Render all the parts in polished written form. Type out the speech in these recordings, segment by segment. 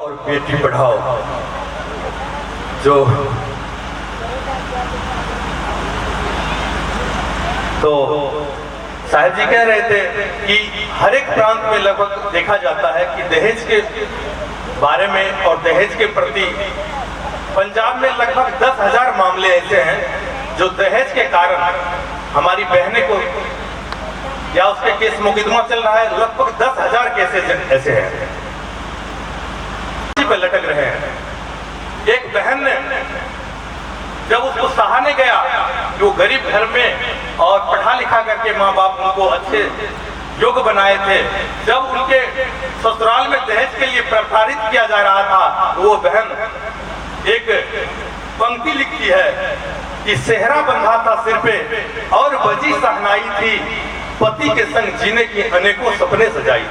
और बेटी पढ़ाओ, जो तो साहिब जी कह रहे थे कि हर एक प्रांत में लगभग देखा जाता है कि दहेज के बारे में और दहेज के प्रति पंजाब में लगभग 10,000 मामले ऐसे हैं जो दहेज के कारण हमारी बहनें को या उसके केस मुकदमा चल रहा है। लगभग 10,000 केसेस ऐसे हैं पे लटक रहे हैं। एक बहन ने जब उसको सहाने गया जो गरीब घर में और पढ़ा लिखा करके माँ बाप उनको अच्छे योग्य बनाए थे, जब उनके ससुराल में दहेज के लिए प्रताड़ित किया जा रहा था, तो वो बहन एक पंक्ति लिखती है कि सेहरा बंधा था सिर पे और बजी सहनाई थी, पति के संग जीने की अनेकों सपने सजाई,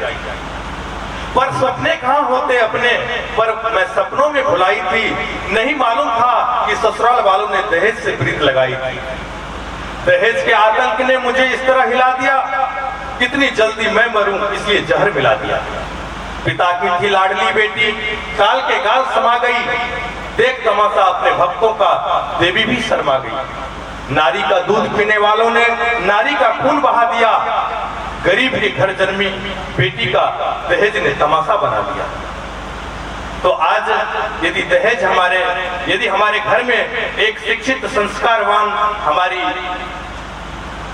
पर सपने कहाँ होते अपने, पर मैं सपनों में भुलाई थी, नहीं मालूम था कि ससुराल वालों ने दहेज से प्रीत लगाई थी। दहेज के आतंक ने मुझे इस तरह हिला दिया, कितनी जल्दी मैं मरूं इसलिए जहर मिला दिया। पिता की थी लाडली बेटी, काल के गाल समा गई, देख तमाशा अपने भक्तों का, देवी भी शर्मा गई। नारी का दूध पीने वालों ने नारी का खून बहा दिया, गरीब के घर जन्मी बेटी का दहेज ने तमाशा बना दिया। तो आज यदि हमारे घर में एक शिक्षित संस्कारवान हमारी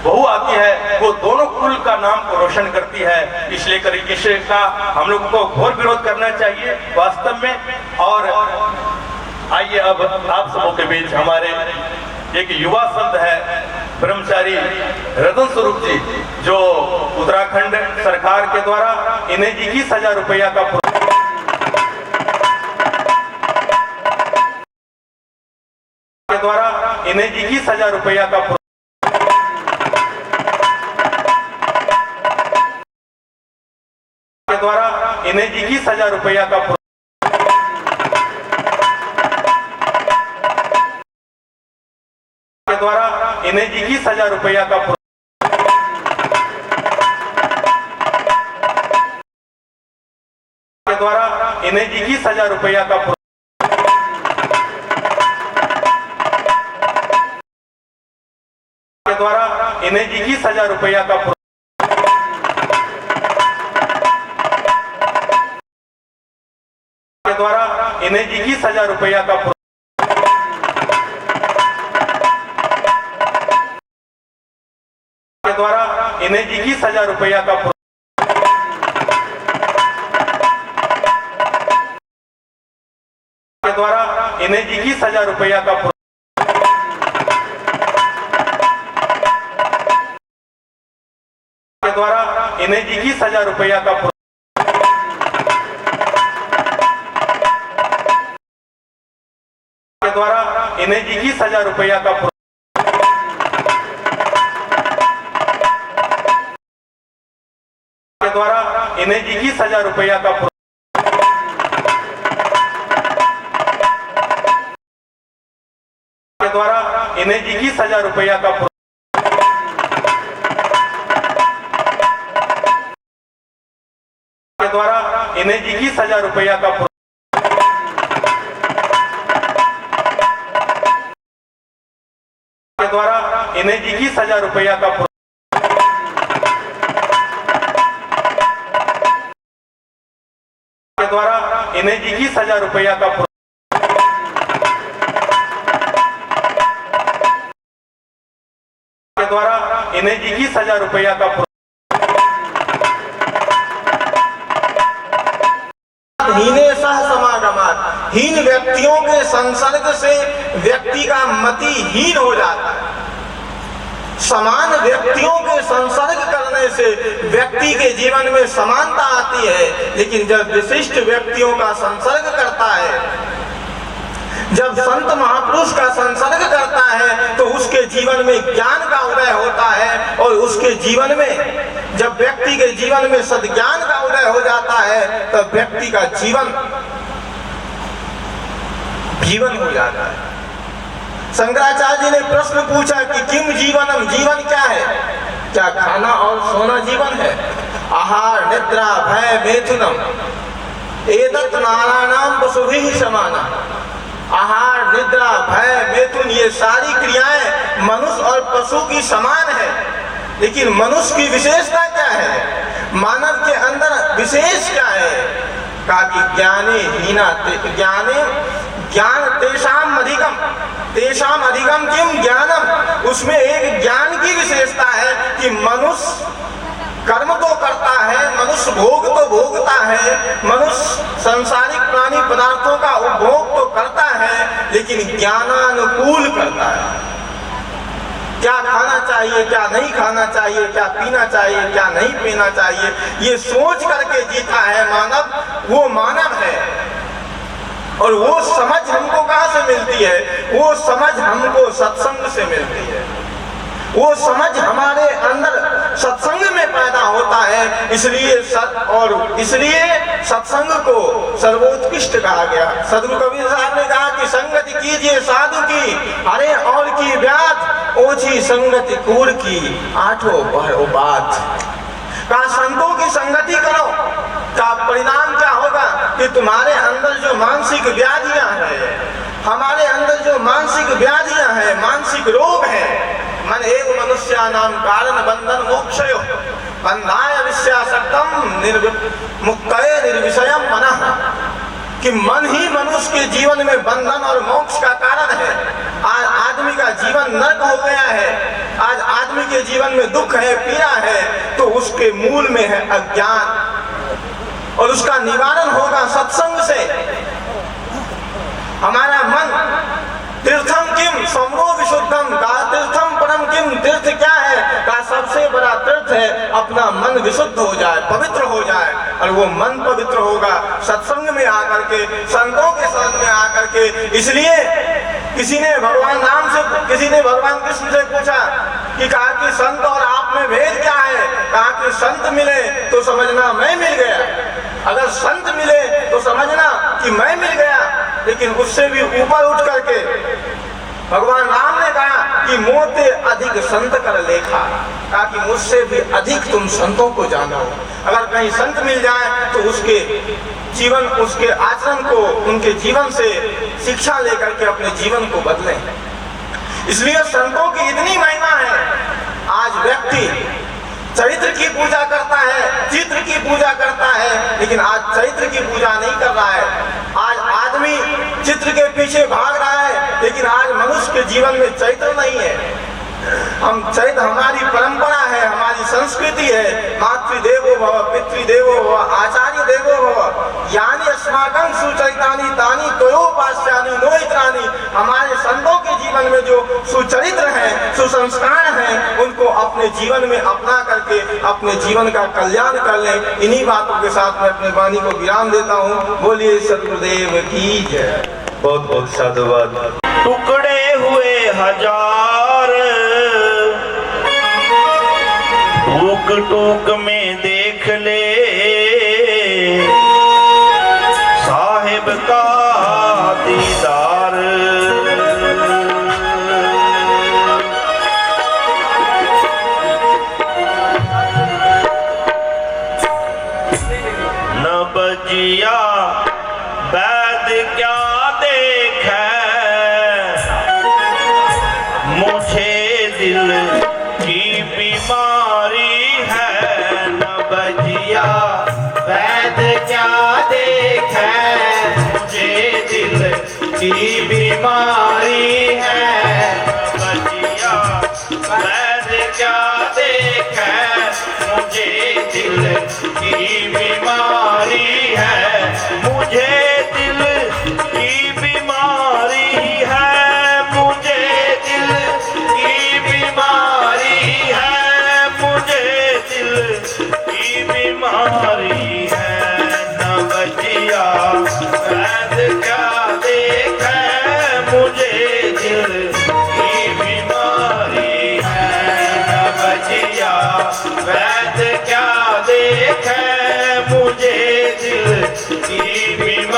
बहू आती है, वो दोनों कुल का नाम को रोशन करती है, इसलिए इसका हम लोगों को घोर विरोध करना चाहिए वास्तव में। और आइए अब आप सबों के बीच हमारे एक युवा संत है ब्रह्मचारी रतन स्वरूप जी, जो उत्तराखंड सरकार के द्वारा इन्हें 21,000 रुपया का इन्हें 21,000 रुपया का इन्हें 21,000 रुपया का इन्हें 21,000 रुपया का इन्हें 21,000 रुपया का इन्हें 21,000 रुपया का इन्हें 21,000 रुपया का इन्हें 21,000 रुपया का इन्हें 21,000 रुपया का इन्हें 21,000 रुपया का इन्हें 21,000 रुपया का इन्हें 21,000 रुपया का इन्हें 21,000 रुपया का इन्हें 21,000 रुपया का इन्हें 21,000 रुपया का इन्हें 21,000 रुपया का इन्हें 21,000 रुपया का हीने सह समागमात, हीन व्यक्तियों के संसर्ग से व्यक्ति का मति हीन हो जाता है। समान व्यक्तियों के संसर्ग करने से व्यक्ति के जीवन में समानता आती है, लेकिन जब विशिष्ट व्यक्तियों का संसर्ग करता है, जब संत महापुरुष का संसर्ग करता है, तो उसके जीवन में ज्ञान का उदय होता है, और उसके जीवन में जब व्यक्ति के जीवन में सद्ज्ञान का उदय हो जाता है, तब व्यक्ति का जीवन हो जाता है। शंकराचार्य जी ने प्रश्न पूछा कि किम जीवनम, जीवन क्या है? क्या खाना और सोना जीवन है? आहार निद्रा भय मैथुनम, एतत् नाराणाम पशुभिः समाना। आहार, निद्रा, भय, मैथुन, ये सारी क्रियाएं मनुष्य और पशु की समान है। लेकिन मनुष्य की विशेषता क्या है, मानव के अंदर विशेष क्या है? कहा कि ज्ञाने हीना ज्ञाने ज्ञान तेषाम अधिकम, तेषाम अधिकम किम ज्ञानम। उसमें एक ज्ञान की विशेषता है कि मनुष्य कर्म तो करता है, मनुष्य भोग तो भोगता है, मनुष्य सांसारिक प्राणी पदार्थों का उपभोग तो करता है, लेकिन ज्ञानानुकूल करता है। क्या खाना चाहिए, क्या नहीं खाना चाहिए, क्या पीना चाहिए, क्या नहीं पीना चाहिए, ये सोच करके जीता है मानव। वो मानव है। और वो समझ हमको कहाँ से मिलती है? वो समझ हमको सत्संग से मिलती है। वो समझ हमारे अंदर सत्संग में पैदा होता है। इसलिए इसलिए सत्संग को सर्वोत्कृष्ट कहा गया। सदगुरु कबीर साहब ने कहा कि संगति कीजिए साधु की, अरे और की व्याध, ओछी संगति कूड़ की, आठों पहर बात। कहा संतों की संगति करो, का परिणाम क्या होगा कि तुम्हारे अंदर जो मानसिक व्याधियां हैं, हमारे अंदर जो मानसिक व्याधियां हैं, मानसिक रोग है, मन एव मनुष्यानाम कारण बंधन मोक्षयो बंधाय विषयासक्तम मुक्तये निर्विषयम मनः। कि मन ही मनुष्य के जीवन में बंधन और मोक्ष का कारण है। आज आदमी का जीवन नरक हो गया है, आज आदमी के जीवन में दुख है, पीड़ा है, तो उसके मूल में है अज्ञान, और उसका निवारण होगा सत्संग से। हमारा मन तीर्थम किम समरो विशुद्धम, का तीर्थम परम किम, तीर्थ क्या है? का सबसे बड़ा तीर्थ है अपना मन विशुद्ध हो जाए, पवित्र हो जाए। और वो मन पवित्र होगा सत्संग में आकर के, संतों के शरण में आकर के। इसलिए किसी ने भगवान राम से, किसी ने भगवान कृष्ण से पूछा कि कहा कि संत और आप में भेद क्या है? कहा कि संत मिले तो समझना मैं मिल गया, अगर संत मिले तो समझना कि मैं मिल गया। लेकिन उससे भी ऊपर उठ करके भगवान राम ने कहा कि मोते अधिक संत कर लेखा। कहा कि मुझसे भी अधिक तुम संतों को जानो। अगर कहीं संत मिल जाए तो उसके जीवन, उसके आचरण को, उनके जीवन से शिक्षा लेकर के अपने जीवन को बदलें। इसलिए संतों की इतनी महिमा है। आज व्यक्ति चरित्र की पूजा करता है, चित्र की पूजा करता है, लेकिन आज चरित्र की पूजा नहीं कर रहा है। आज आदमी चित्र के पीछे भाग रहा है, लेकिन आज मनुष्य के जीवन में चरित्र नहीं है। हम चरित्र, हमारी परंपरा है, हमारी संस्कृति है। मातृदेवो भव, पितृदेवो भव, आचार्य देवो भव, यानी अस्माकं सुचरितानि तानि तयोपास्यानि नोहित्राणि। हमारे संतों के जीवन में जो सुचरित्र हैं, सुसंस्कार हैं, उनको अपने जीवन में अपना करके अपने जीवन का कल्याण कर लें। इन्हीं बातों के साथ मैं अपनी वाणी को विराम देता हूँ। बोलिए सद्गुरुदेव की जय। बहुत बहुत साधुवाद। टुकड़े हुए हजार, टूक टूक में देख ले साहिब का दीदार। न बजिया बैद क्या देखे, मुझे दिल की बीमारी है। न बजिया वैद क्या देखे, मुझे दिल की बीमारी है। बजिया वैद क्या देखे, मुझे दिल की बीमारी है। मुझे दिल की बीमारी है, मुझे दिल की बीमारी है, मुझे दिल की बीमारी है। न बजिया वैद क्या देखे, मुझे दिल की बीमारी है। न बजिया वैद क्या देखे, मुझे दिल की बीमारी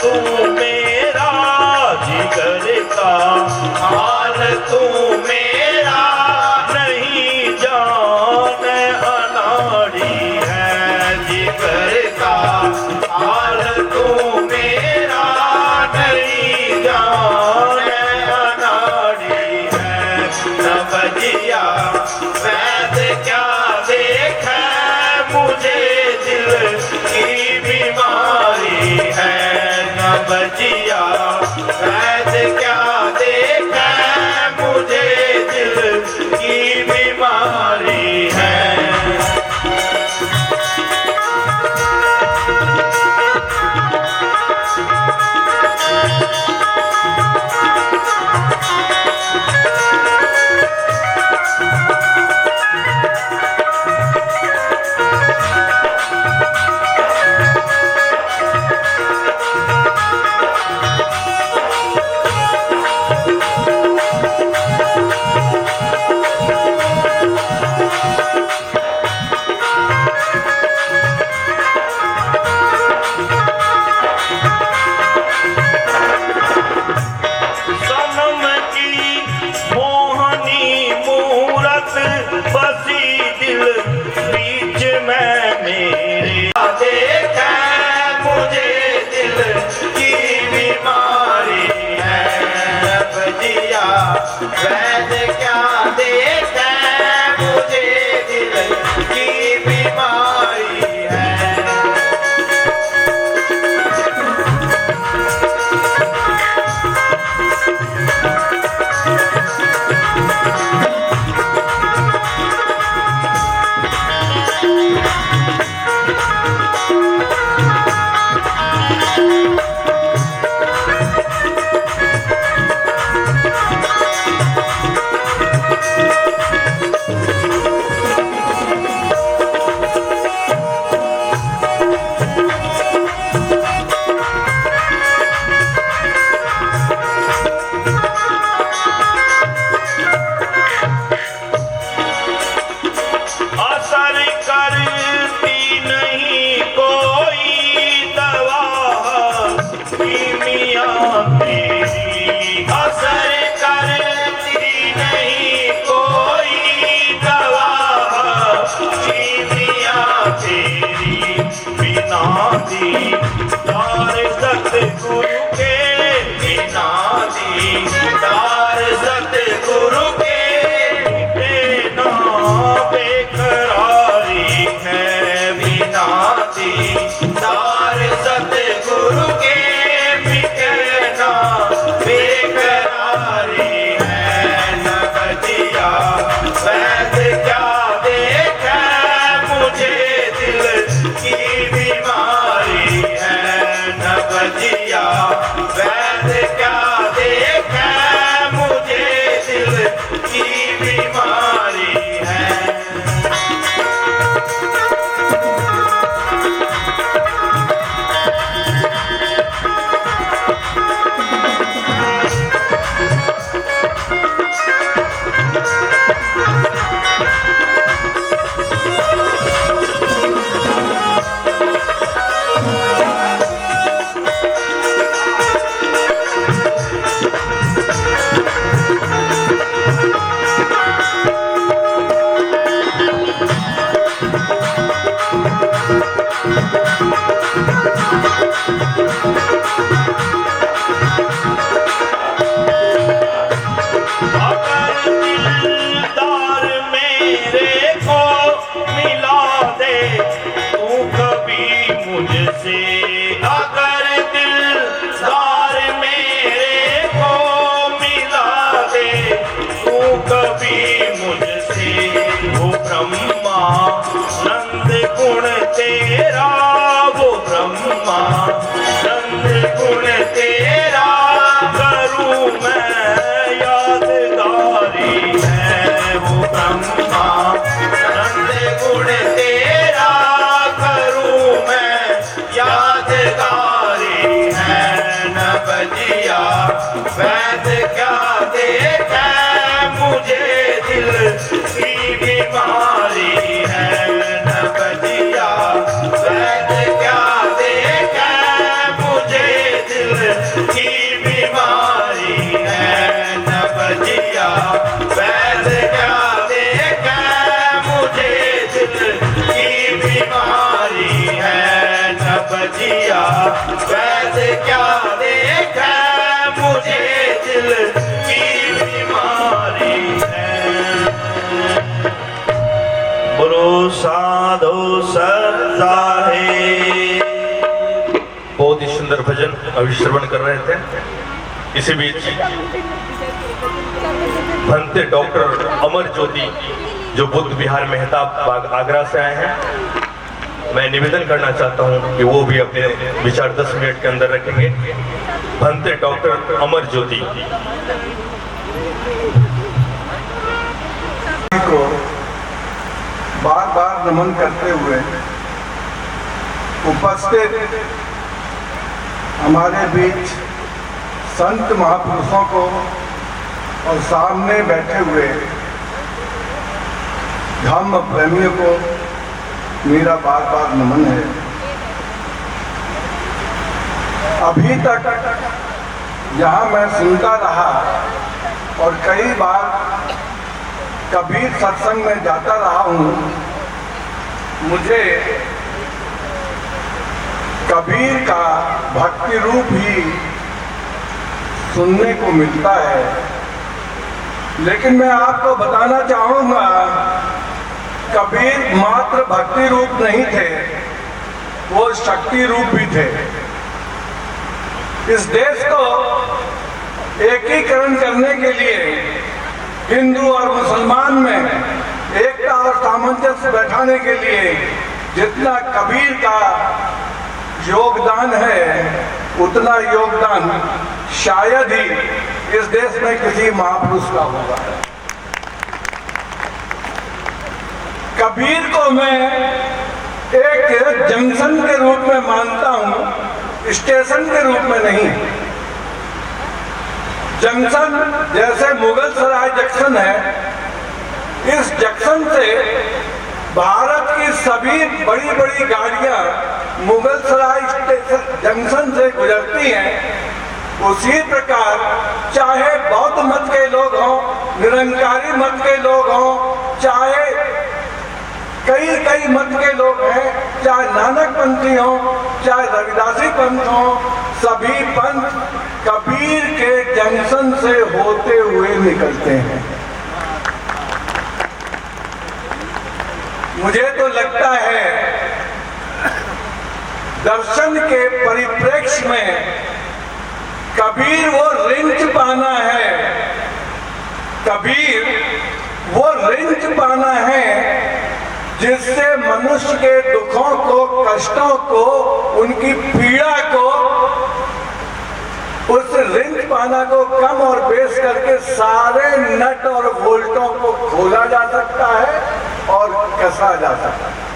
तू मेरा जिगर का हाल तू मेरा नहीं जान अनाड़ी है जिगर का हाल तू मेरा नहीं जान अनाड़ी है नवजिया वैद क्या देख मुझे दिल की बीमारी है नवजिया वैद क्या देख मुझे दिल की बीमारी है सनम की मोहनी मूरत बसी दिल बीच में मेरे देख मुझे दिल की बीमारी है नवजिया वैद क्या देख मुझे दिल की बीमारी है असर करती नहीं कोई दवा कीमिया तेरी असर करती नहीं कोई दवा कीमिया तेरी बिना दी दार सतगुरु के बिना दी दार सतगुरु के देना बेकरारी है बिना दीदार सतगुरु के बिकना बेकरारी है नवजिया वैद क्या देख मुझे दिल की बीमारी है नवजिया वैद क्या देख मुझे दिल की बीमारी है साधु सत्ता है। बहुत ही सुंदर भजन अभी श्रवण कर रहे थे। इसी बीच भंते डॉक्टर अमर ज्योति जो बुद्ध विहार मेहताब बाग आगरा से आए हैं, मैं निवेदन करना चाहता हूं कि वो भी अपने विचार 10 मिनट के अंदर रखेंगे। भंते डॉक्टर अमर ज्योति को बार बार नमन करते हुए उपस्थित हमारे बीच संत महापुरुषों को और सामने बैठे हुए धम्म प्रेमियों को मेरा बार बार नमन है। अभी तक यहाँ मैं सुनता रहा और कई बार कबीर सत्संग में जाता रहा हूँ। मुझे कबीर का भक्ति रूप ही सुनने को मिलता है, लेकिन मैं आपको बताना चाहूँगा कबीर मात्र भक्ति रूप नहीं थे, वो शक्ति रूप भी थे। इस देश को एकीकरण करने के लिए हिंदू और मुसलमान में एकता और सामंजस्य बैठाने के लिए जितना कबीर का योगदान है, उतना योगदान शायद ही इस देश में किसी महापुरुष का होगा। कबीर को मैं एक जंक्शन के रूप में मानता हूँ, स्टेशन के रूप में नहीं। जंक्शन जैसे मुगल सराय जंक्शन है, इस जंक्शन से भारत की सभी बड़ी बड़ी गाड़ियां मुगल सराय जंक्शन से गुजरती हैं। उसी प्रकार चाहे बौद्ध मत के लोग हों, निरंकारी मत के लोग हों, चाहे कई मत के लोग हैं, चाहे नानक पंथी हो, चाहे रविदासी पंथ हो, सभी पंथ कबीर के जंक्शन से होते हुए निकलते हैं। मुझे तो लगता है दर्शन के परिप्रेक्ष्य में कबीर वो रिंच पाना है, कबीर वो रिंच पाना है जिससे मनुष्य के दुखों को, कष्टों को, उनकी पीड़ा को, उस रिंच पाना को कम और बेस करके सारे नट और बोल्टों को खोला जा सकता है और कसा जा सकता है।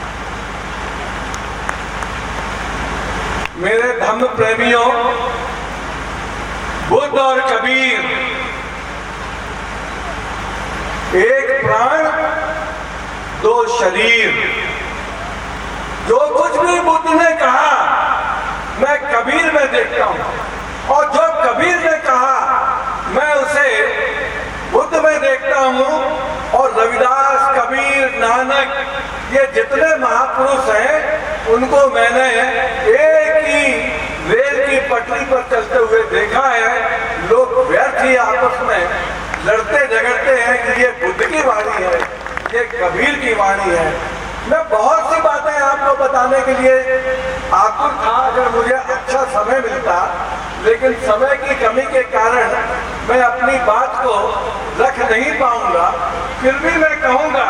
मेरे धम्म प्रेमियों, बुद्ध और कबीर एक प्राण दो शरीर। जो कुछ भी बुद्ध ने कहा मैं कबीर में देखता हूं, और जो कबीर ने कहा मैं उसे बुद्ध में देखता हूं। और रविदास, कबीर, नानक, ये जितने महापुरुष हैं उनको मैंने एक ही रेल की पटरी पर चलते हुए देखा है। लोग व्यर्थ ही आपस में लड़ते झगड़ते हैं कि ये बुद्ध की वाणी है, ये कबीर की वाणी है। मैं बहुत सी बातें आपको बताने के लिए आतुर था अगर मुझे अच्छा समय मिलता, लेकिन समय की कमी के कारण मैं अपनी बात को रख नहीं पाऊंगा। फिर भी मैं कहूंगा,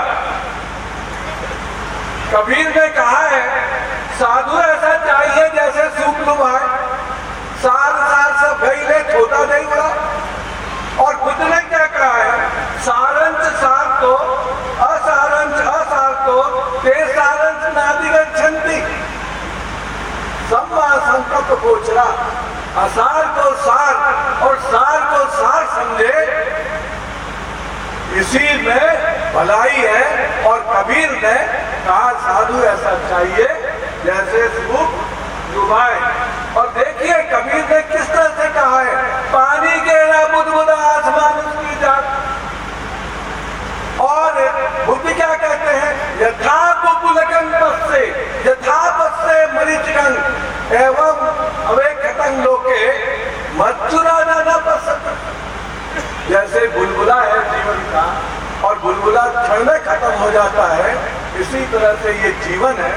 कबीर ने कहा है साधु ऐसा चाहिए जैसे सूप लुभाए, सार सार सब गई ले छोटा नहीं उड़ा। और बुद्ध ने क्या कहा है, सारंच सार तो असारंच असार तो ते सारंच नादि गच्छन्ति। सम्मा संकल्प गोचरा, असार को सार और सार को सार समझे, इसी में भलाई है। और कबीर ने कहा साधु ऐसा चाहिए जैसे सूप डुबाए। और देखिए कबीर ने किस तरह से कहा है, पानी के ना बुदबुदा आसमान उसकी जात। और बुद्ध क्या कहते हैं, यथा बुबुलकं पस्से यथा पस्से मरीचिकं एवं अवेक्षतं लोके मच्छुरा न पश्यति। जैसे बुलबुला है जीवन का, और बुलबुला क्षण में खत्म हो जाता है, इसी तरह से ये जीवन है।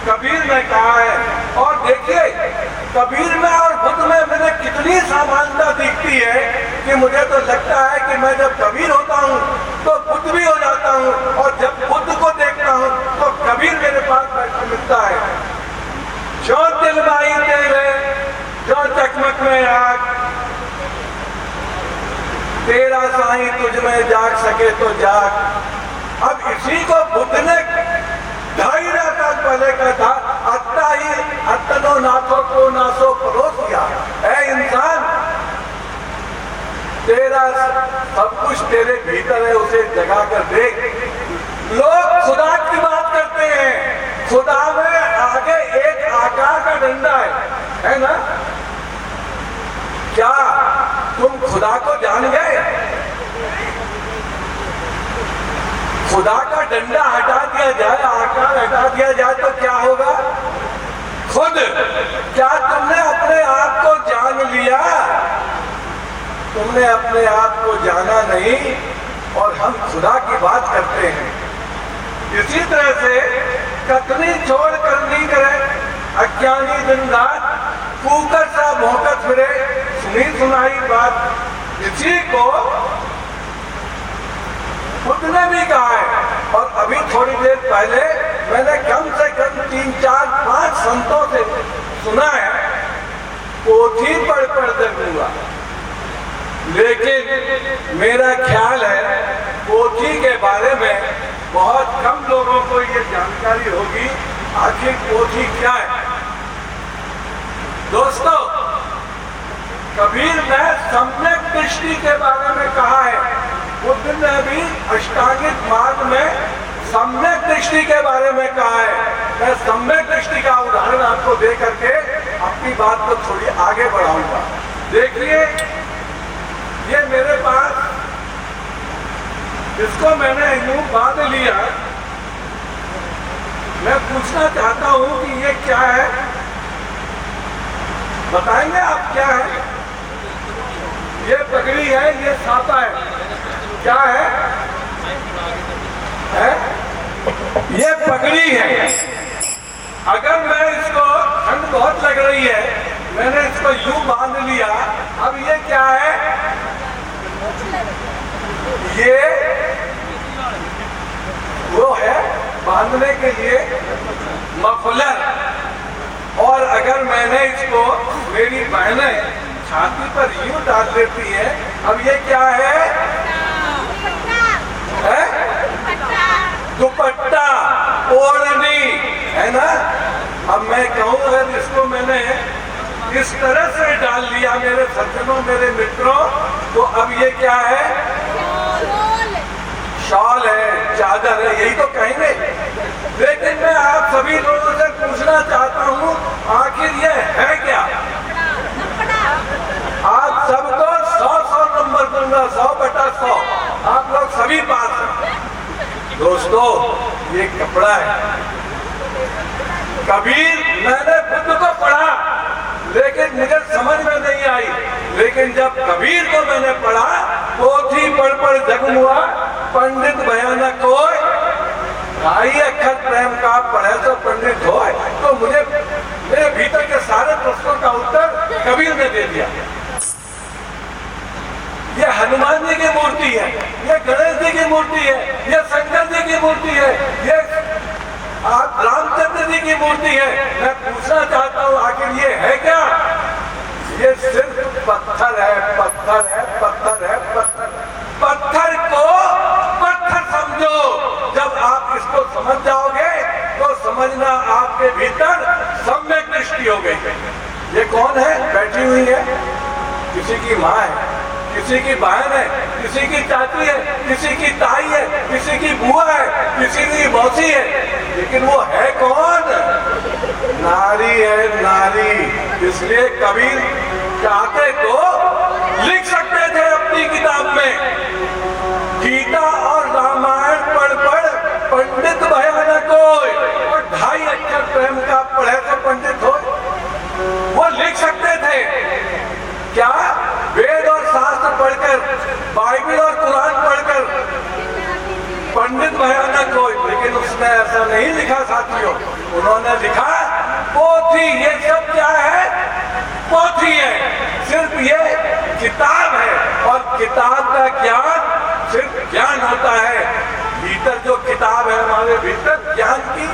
कबीर ने कहा है, और देखिए कबीर में और बुद्ध में मुझे कितनी समानता दिखती है कि मुझे तो लगता है कि मैं जब कबीर होता हूँ तो बुद्ध भी हो जाता हूँ, और जब बुद्ध को देखता हूँ तो कबीर मेरे पास बैठा मिलता है। जो दिलवाई तेरे जो चकमक में आग, तेरा साईं तुझ में जाग सके तो जाग। अब इसी को बुद्ध ने 2,500 साल पहले का था, अत्ता ही अत्तनो नाथो को नासो परोसिया। ऐ इंसान, तेरा सब कुछ तेरे भीतर है, उसे जगा कर देख। लोग खुदा की बात करते हैं, खुदा में आगे एक आकार का डंडा है ना? क्या तुम खुदा को जान गए? खुदा का डंडा हटा दिया जाए, आकार हटा दिया जाए तो क्या होगा? खुद क्या तुमने अपने आप को जान लिया? तुमने अपने आप को जाना नहीं, और हम खुदा की बात करते हैं। इसी तरह से कतनी छोड़ करनी करे, अज्ञानी दिन रात कुकर सा भौंकत फिरे, सुनी सुनाई बात। इसी को बुद्ध ने भी कहा है, और अभी थोड़ी देर पहले मैंने कम से कम 3, 4, 5 संतों से सुना है, पोथी पढ़ देखूंगा, लेकिन मेरा ख्याल है पोथी के बारे में बहुत कम लोगों को ये जानकारी होगी आखिर पोथी क्या है। दोस्तों, कबीर ने सम्यक दृष्टि के बारे में कहा है, बुद्ध ने भी अष्टांगिक मार्ग में सम्यक दृष्टि के बारे में कहा है। मैं सम्यक दृष्टि का उदाहरण आपको दे करके अपनी बात को थोड़ी आगे बढ़ाऊंगा। देखिए, ये मेरे पास, इसको मैंने यूं बांध लिया। मैं पूछना चाहता हूं कि ये क्या है, बताएंगे आप क्या है? ये पगड़ी है, ये सापा है, क्या है? ये पगड़ी है। अगर मैं इसको, ठंड बहुत लग रही है, मैंने इसको यूं बांध लिया, अब ये क्या है? ये वो है बांधने के लिए मफलर। और अगर मैंने इसको, मेरी बहनें छाती पर यूं डाल देती है, अब ये क्या है? दुपट्टा, ओढ़नी, है ना? अब मैं कहूँ अगर इसको मैंने इस तरह से डाल लिया मेरे सज्जनों, मेरे मित्रों, तो अब ये क्या है? शॉल है, चादर है, यही तो कहेंगे। लेकिन मैं आप सभी लोगों से पूछना चाहता हूँ, आखिर ये है क्या? आप सबको 100 नंबर दूंगा, 100/100। आप लोग सभी पास हैं। दोस्तों, ये कपड़ा है। कबीर, मैंने बुद्ध को पढ़ा लेकिन मुझे समझ में नहीं आई, लेकिन जब कबीर को मैंने पढ़ा, पोथी पढ़ जगमुआ पंडित भयानक होय, ढाई अक्षर प्रेम का पढ़े तो पंडित होय। तो मुझे मेरे भीतर के सारे प्रश्नों का उत्तर कबीर ने दे दिया। ये हनुमान जी की मूर्ति है, ये गणेश जी की मूर्ति है, ये शंकर जी की मूर्ति है, ये आप रामचंद्र जी की मूर्ति है। मैं पूछना चाहता हूँ, आखिर ये है क्या? ये सिर्फ पत्थर है, पत्थर है, पत्थर है, पत्थर। पत्थर को पत्थर समझो। जब आप इसको समझ जाओगे तो समझना आपके भीतर सम्यक दृष्टि हो गई। ये कौन है बैठी हुई है? किसी की माँ है, किसी की बहन है, किसी की चाची है, किसी की ताई है, किसी की बुआ है, किसी की मौसी है, लेकिन वो है कौन? नारी है, नारी। इसलिए कबीर चाहते तो लिख सकते थे अपनी किताब में, गीता और रामायण पढ़ पंडित भयानक होय, और 2.5 अक्षर प्रेम का पढ़े तो पंडित हो। वो लिख सकते थे क्या? वेद और शास्त्र पढ़कर, बाइबल और कुरान पढ़कर पंडित भयानक हो, लेकिन उसने ऐसा नहीं लिखा साथियों, उन्होंने लिखा पोथी। ये सब क्या है? पोथी है, सिर्फ ये किताब है। और किताब का ज्ञान सिर्फ ज्ञान होता है। भीतर जो किताब है हमारे भीतर ज्ञान की,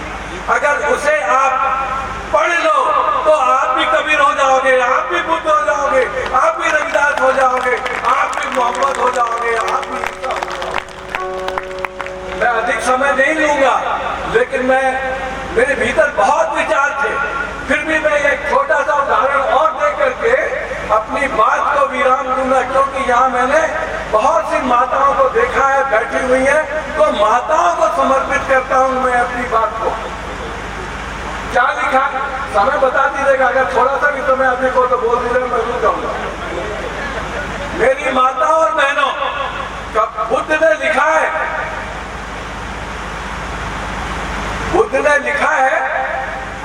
अगर उसे आप पढ़ लो तो आप भी कबीर हो जाओगे, आप भी बुद्ध हो जाओगे, आप भी रविदास हो जाओगे, आप भी मोहम्मद हो जाओगे, आप भी ईसा हो जाओगे। मैं अधिक समय नहीं लूंगा, लेकिन मेरे भीतर बहुत विचार थे। फिर भी मैं एक छोटा सा उदाहरण और दे करके अपनी बात को विराम दूंगा, क्योंकि यहाँ मैंने बहुत सी माताओं को देखा है बैठी हुई है, तो माताओं को समर्पित करता हूँ मैं अपनी बात को। क्या लिखा समय बता दीजिएगा, अगर थोड़ा सा भी समय अधिक हो तो बोल दीजिएगा, मैं रुक जाऊंगा। मेरी माताओं और बहनों, बुद्ध ने लिखा है, बुद्ध ने लिखा है,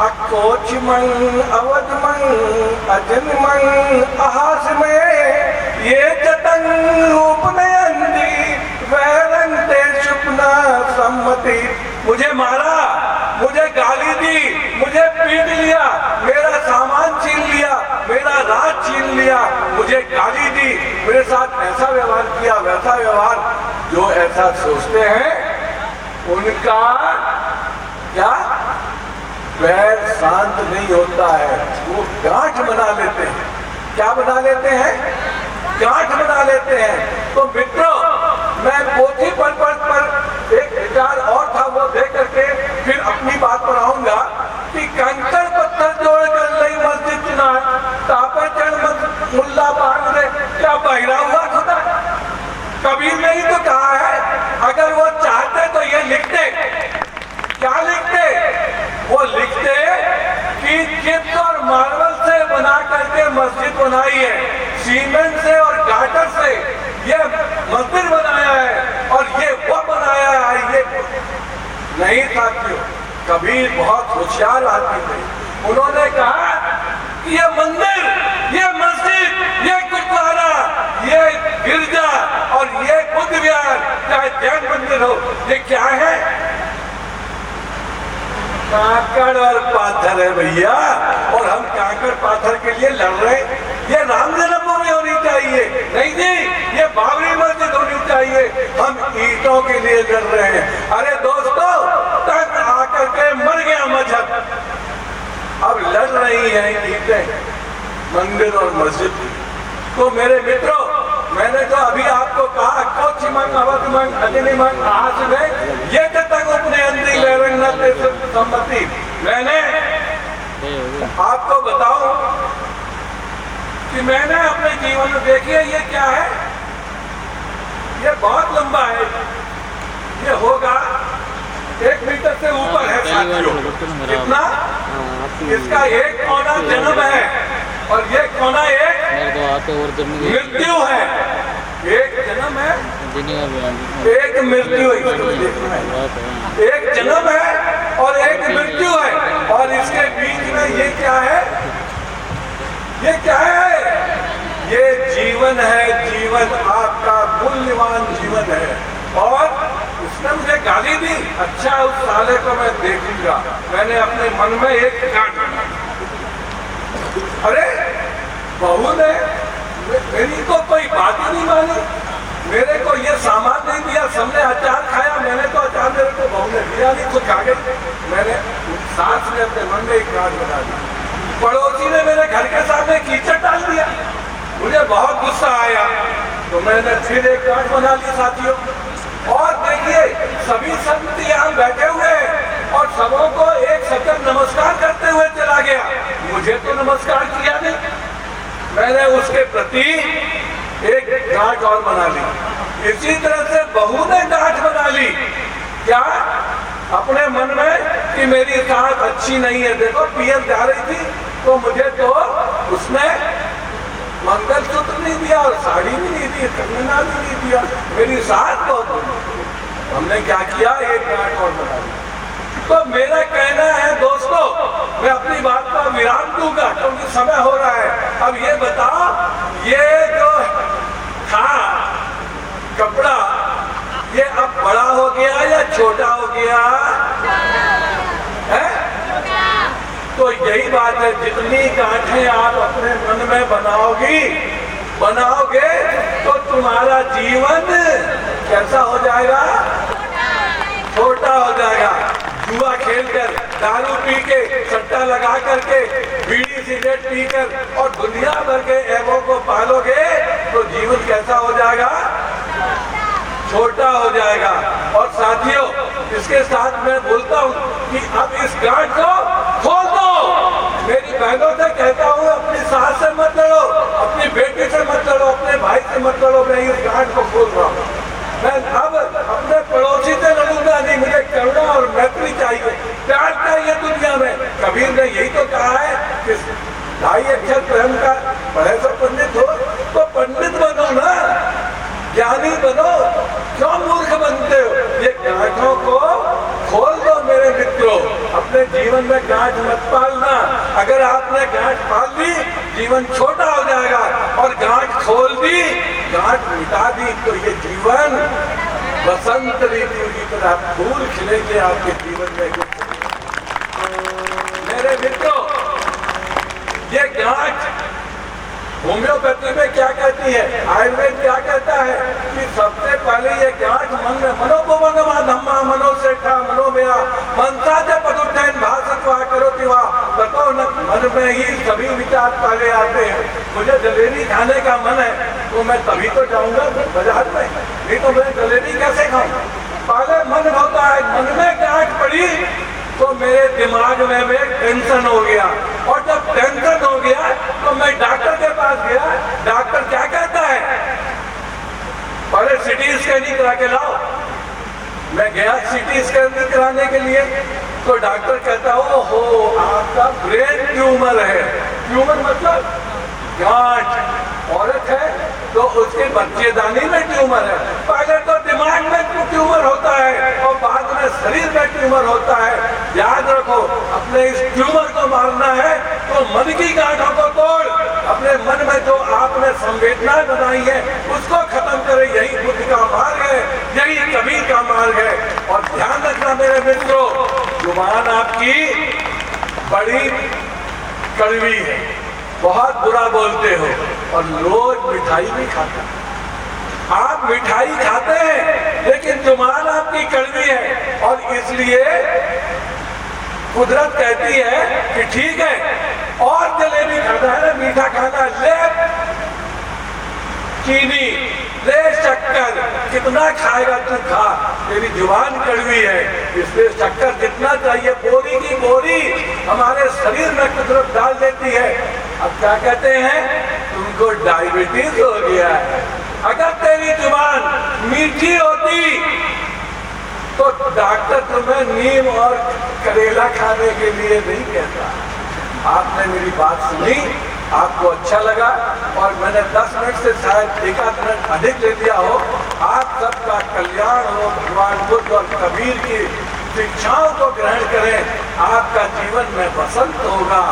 अकोच मन अवध मन अजन मन अहास में ये जतन रूप नयंदी वैरंते सुपना सम्मति। मुझे मारा, मुझे गाली दी, मुझे पीट लिया, मेरा सामान छीन लिया, मेरा राज छीन लिया, मुझे गाली दी, मेरे साथ ऐसा व्यवहार किया, वैसा व्यवहार। जो ऐसा सोचते हैं उनका क्या वैर शांत नहीं होता है, वो गांठ बना लेते हैं। क्या बना लेते हैं? गांठ बना लेते हैं। तो मित्रों, मैं पोथी पर एक विचार और था, वो दे करके फिर अपनी बात पर आऊंगा कि कंकड़ पत्थर जोड़कर नई मस्जिद चुना, तापर चढ़ मुल्ला बांध दे, क्या बहिरा हुआ खुदा? कबीर ने ही तो कहा है, अगर वो चाहते तो ये लिखते। क्या लिखते? वो लिखते कि चिप्स और मार्बल से बना करके मस्जिद बनाई है, सीमेंट से और गाटर से ये मंदिर बनाया है, और ये वो बनाया है। ये नहीं साथियों, कबीर बहुत होशियार आदमी थे। उन्होंने कहा कि ये मंदिर, ये मस्जिद, ये गुरुद्वारा, ये गिरजा और ये बुद्ध विहार, चाहे जैन मंदिर हो, ये क्या है? कांकड़ और पाथर है भैया, और हम कांकड़ पाथर के लिए लड़ रहे हैं। ये राम जन्मभूमि होनी चाहिए, नहीं जी, ये बाबरी मस्जिद होनी चाहिए, हम ईंटों के लिए लड़ रहे हैं। अरे दोस्तों, तक आकर के मर गया मजहब, अब लड़ रही है ईंटें, मंदिर और मस्जिद। तो मेरे मित्रों, मैंने जो अभी आपको कहा, कोच मंग अवध मंग अजनी मंग आज में ये तक अपने अंदर सम्मति, मैंने आपको बताऊं कि मैंने अपने जीवन में देखिए, ये क्या है? ये बहुत लंबा है, ये होगा 1 मीटर से ऊपर है साथियों। कितना? इसका एक कोना जन्म है और ये कोना एक मृत्यु है। एक जन्म है, एक मृत्यु है। एक जन्म है और एक मृत्यु है, और इसके बीच में ये क्या है? ये क्या है? ये जीवन है, जीवन आपका मूल्यवान जीवन है। और उसने मुझे गाली दी, अच्छा उस साले को मैं देखूंगा। मैंने अपने मन में एक गांठ बना, अरे बहू ने मेरी तो कोई बात ही नहीं मानी, मेरे को ये सामान नहीं दिया, सबने अचार खाया, मैंने तो अचार मेरे को बहू ने दिया नहीं, कुछ खा गई। मैंने सास ने अपने मन में एक गांठ बना दी। पड़ोसी ने मेरे घर के सामने कीचड़ डाल दिया, मुझे बहुत गुस्सा आया, तो मैंने फिर एक गांठ बना ली साथियों। और देखिए, सभी संत यहाँ बैठे हुए हैं और सबों को एक सत्तर नमस्कार करते हुए चला गया, मुझे तो नमस्कार किया नहीं। मैंने उसके प्रति एक गांठ और बना ली। इसी तरह से बहू ने गांठ बना ली, क्या? अपने मन में कि मेरी सास अच्छी नहीं है। देखो, पीएम जा रही थी तो मुझे तो उसने मंगलसूत्र नहीं दिया और साड़ी भी नहीं दी, कंगना भी नहीं दिया, मेरी सास बहुत। हमने क्या किया? एक गांठ और बना ली। तो मेरा कहना है दोस्तों, मैं अपनी बात का विराम दूंगा क्योंकि समय हो रहा है। अब ये बताओ, ये जो था कपड़ा, ये अब बड़ा हो गया या छोटा हो गया? यही बात है, जितनी गांठें आप अपने मन में बनाओगे तो तुम्हारा जीवन कैसा हो जाएगा? छोटा हो जाएगा। जुआ खेलकर, दारू पी के, सट्टा लगा करके, बीड़ी सिगरेट पीकर और दुनिया भर के ऐबों को पालोगे तो जीवन कैसा हो जाएगा? छोटा हो जाएगा। और साथियों, इसके साथ मैं बोलता हूँ कि अब इस गांठ को खोल दो। मेरी बहनों से कहता हूँ, अपनी सास से मत लड़ो, अपनी बेटी से मत लड़ो, अपने भाई से मत लड़ो। मैं इस गांठ को खोल रहा हूँ। मैं अब अपने पड़ोसी से लड़ूंगा नहीं। मुझे करुणा और मैत्री चाहिए, प्यार चाहिए दुनिया में। कबीर ने यही तो कहा है कि ढाई अक्षर प्रेम का पढ़े तो पंडित हो, तो पंडित बनो ना, ज्ञानी बनो, क्यों मूर्ख बनते हो? ये गांठों को खोल दो मेरे मित्रों। अपने जीवन में गांठ मत पालना। अगर आपने गांठ पाल ली, जीवन छोटा हो जाएगा। और गांठ खोल दी, गांठ मिटा दी, तो ये जीवन बसंत ऋतु की तरह फूल खिलेंगे आपके जीवन में। मेरे मित्रों, ये गांठ होम्योपैथी में क्या कहती है, आयुर्वेद क्या कहता है कि सबसे पहले ये गांठ मन में मनोपवनमा धम्मा मनोसेठा मनोमया मनसा से पदुत्थान भाषत्वा करोति वा ततो न। मन में ही सभी विचार पहले आते हैं। मुझे जलेबी खाने का मन है तो मैं तभी तो जाऊंगा बाजार में, नहीं तो मैं जलेबी कैसे खाऊं? पहले मन होता है। मन में गांठ पड़ी तो मेरे दिमाग में टेंशन हो गया, और जब टेंशन हो गया तो मैं डॉक्टर के पास गया। डॉक्टर क्या कहता है, पहले सिटी स्कैनिंग करा के लाओ। मैं गया सिटी स्कैनिंग कराने के लिए, तो डॉक्टर कहता हो आपका ब्रेन ट्यूमर है। ट्यूमर मतलब गांठ। औरत है तो उसके बच्चेदानी में ट्यूमर है। पहले तो दिमाग में ट्यूमर होता है और बाद में शरीर में ट्यूमर होता है। याद रखो, अपने इस ट्यूमर को मारना है तो मन की गांठों को तोड़। अपने मन में जो आपने संवेदनाएं बनाई है उसको खत्म करे। यही बुद्ध का मार्ग है, यही कबीर का मार्ग है। और ध्यान रखना मेरे मित्रों, जुबान आपकी बड़ी कड़वी है, बहुत बुरा बोलते हो और रोज मिठाई भी खाते हैं। आप मिठाई खाते हैं लेकिन जुबान आपकी कड़वी है, और इसलिए कुदरत कहती है कि ठीक है और जलेबी खाना है, मीठा खाना, ले चीनी, ले शक्कर, कितना खाएगा तू खा, तेरी जुबान कड़वी है, इसलिए शक्कर कितना चाहिए, बोरी की बोरी हमारे शरीर में कुदरत डाल देती है। अब क्या कहते हैं, तुमको डायबिटीज हो गया है। अगर तेरी जुबान मीठी होती तो डॉक्टर तुम्हें नीम और करेला खाने के लिए नहीं कहता। आपने मेरी बात सुनी, आपको अच्छा लगा, और मैंने 10 मिनट से शायद 1 मिनट अधिक ले लिया हो। आप सबका कल्याण हो, भगवान बुद्ध और कबीर की शिक्षाओं को ग्रहण करें, आपका जीवन में बसंत होगा,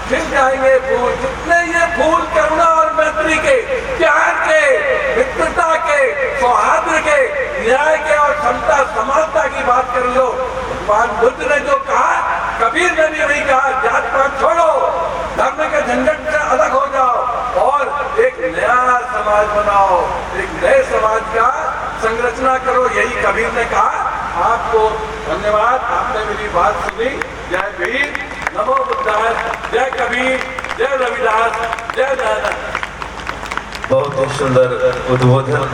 खिल जाएंगे फूल। जितने ये फूल करुणा और मैत्री के, प्यार के, मित्रता के, सौहार्द के, न्याय के और क्षमता समानता की बात कर लो। भगवान बुद्ध ने जो कहा, कबीर ने भी वही कहा, जात पात छोड़ो, धर्म के झंझट से अलग हो जाओ और एक नया समाज बनाओ, एक नए समाज का संरचना करो। यही कबीर ने कहा। आपको धन्यवाद, आपने मेरी बात सुनी। जय भीम, नमो बुद्धाय, जय कबीर, जय रविदास, जय दयानंद। बहुत ही सुंदर उद्बोधन।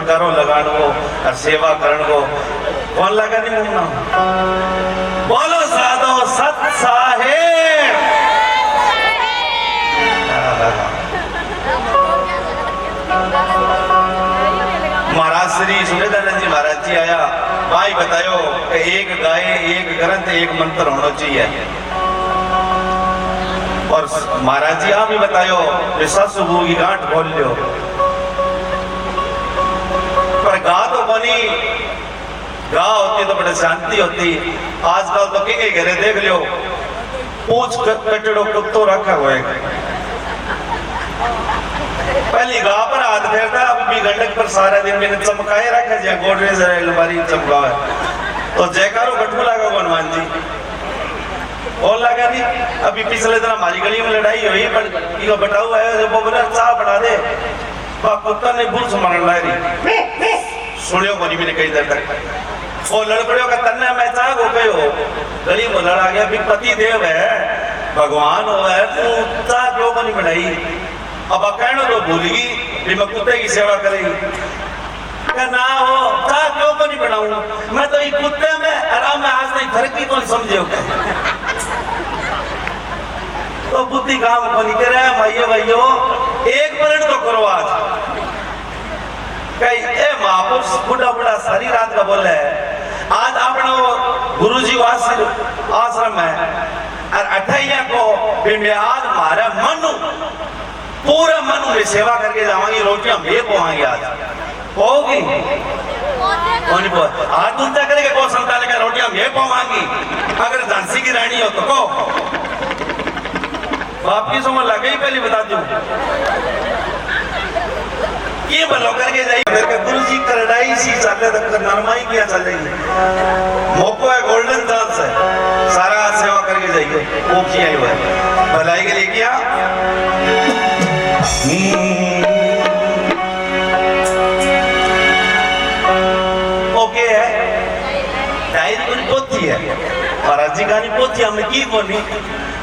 सत्कारों लगान को और सेवा करण को कौन लगा नहीं मुन्ना। बोलो साधो सत साहेब। महाराज श्री सूर्यदानंद जी महाराज जी आया भाई बतायो कि एक गाय एक ग्रंथ एक मंत्र होना चाहिए। और महाराज जी आप ही बतायो ससुबू की गांठ खोल लो पर गा तो बनी गा होती तो बड़े शांति होती। आजकल तो के घरे देख लियो पूछ कटड़ो कुत्तो रखा हुआ है। पहली गा पर हाथ फेरता अब भी गंडक पर सारा दिन मैंने चमकाए रखा है गोडरेज अलमारी चमकावा तो जयकारो गठू लगा हनुमान जी और लगा नहीं। अभी पिछले दिन हमारी गली में लड़ाई हुई पर बताऊ है जो बोबरा चाह बना दे कुत्ता ने बुल मारन ला रही सुनियो कोनी मैंने कई देर तक वो लड़कड़ियों का तन्ना मैं चाह हो गयो गली में लड़ा गया भी पति देव है भगवान हो है तू चाह क्यों को नहीं बनाई। अब कहना तो भूलगी भी मैं कुत्ते की सेवा करेगी ना हो चाह क्यों को नहीं बनाऊं मैं तो ये कुत्ते में आराम में आज नहीं फर्क ही कौन समझे तो बुद्धि काम को नहीं करे भाइयों भाइयों एक मिनट तो करो आज कई ए महापुरुष बुढ़ा बुढ़ा सारी रात का बोले आज अपना गुरुजी आश्रम है और अठैया को आज हमारा मन पूरा मन में सेवा करके जावांगी रोटियां मैं पवाएंगे आज होगी कौन आज ऊंचा करेगा कौन संतान का रोटियां मैं पवाएंगी अगर झांसी की रानी हो तो को बाप की समझ लगे ही पहले बता दूं ये बलो करके जाइए गुरु जी करड़ाई सी चले तो नरमाई क्या चलेगी मौको है गोल्डन चांस है सारा सेवा करके जाइए वो किया हुआ है भलाई के लिए किया। ओके है डायरी पूरी पोथी है महाराज जी कहानी पोथी हमें की बोली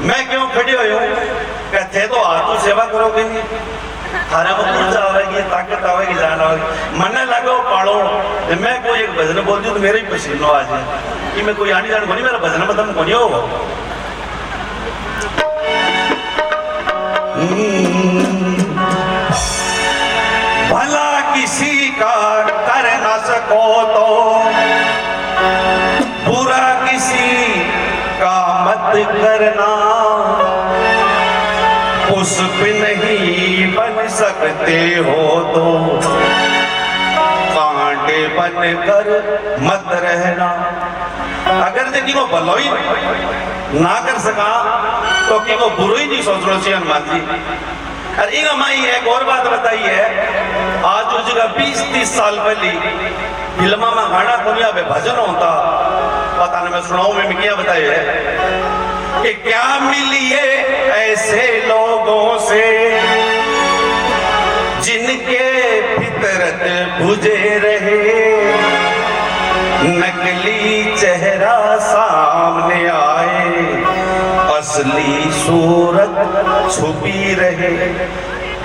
मैं क्यों खड़े हुए हूँ कहते तो आप सेवा करोगे नहीं थारा में ऊर्जा आवेगी ताकत आवेगी जान आवेगी मन लगो पालो मैं कोई एक भजन बोलती हूँ तो मेरे ही पसीनो आ जाए कि मैं कोई आनी जान को नहीं मेरा भजन मतलब को नहीं हो भला किसी का कर न सको तो बुरा किसी का मत करना उस पे नहीं बन सकते हो तो कांटे बन कर मत रहना। अगर देखी को भलो ही ना कर सका तो कि वो बुरो ही नहीं सोचना चाहिए हनुमान जी। और इन माई एक और बात बताई है आज उस जगह 20-30 साल पहले फिल्मा में गाना दुनिया में भजन होता पता नहीं मैं सुनाऊं में क्या बताया है कि क्या मिलिए ऐसे लोगों से जिनके फितरत बुझे रहे नकली चेहरा सामने आए असली सूरत छुपी रहे।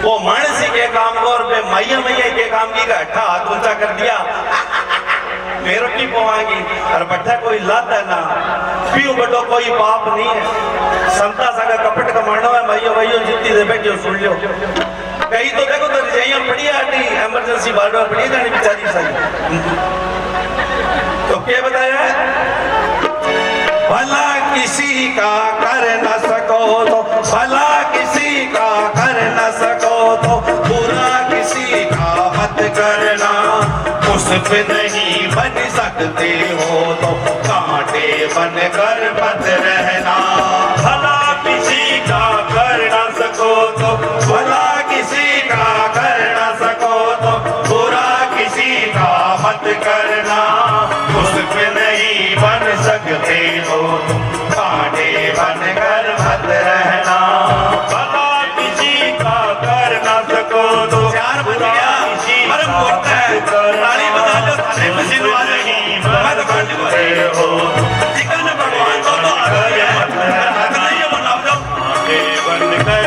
वो मानसी के काम को और मैया मैया के काम की का हाथ ऊंचा कर दिया मेरे की पवाएगी और बट्ठा कोई लाता ना पीऊ बटो कोई पाप नहीं है संता सागा कपट कमांडो है भाइयों भाइयों जितनी दे बैठो सुन लो कहीं तो देखो तो रजाइयां पड़ी आटी इमरजेंसी वार्ड में पड़ी जानी बेचारी सही तो क्या बताया भला किसी का कर न सको तो भला किसी का कर न सको तो बुरा किसी का मत करना उस पे नहीं बन सकते हो तो कांटे बन कर मत रहना। भला किसी का कर न सको तो भला किसी का कर न सको तो बुरा किसी का मत करना उस पे नहीं बन सकते हो कांटे बन कर मत रहना। भला किसी का कर न सको तो प्यार बुरा परम होता है ताली बजा लो थाने मशीन वाले मैं तो कांटे हो जिकन भगवान को तो आ गया मत नहीं बनाओ बन कर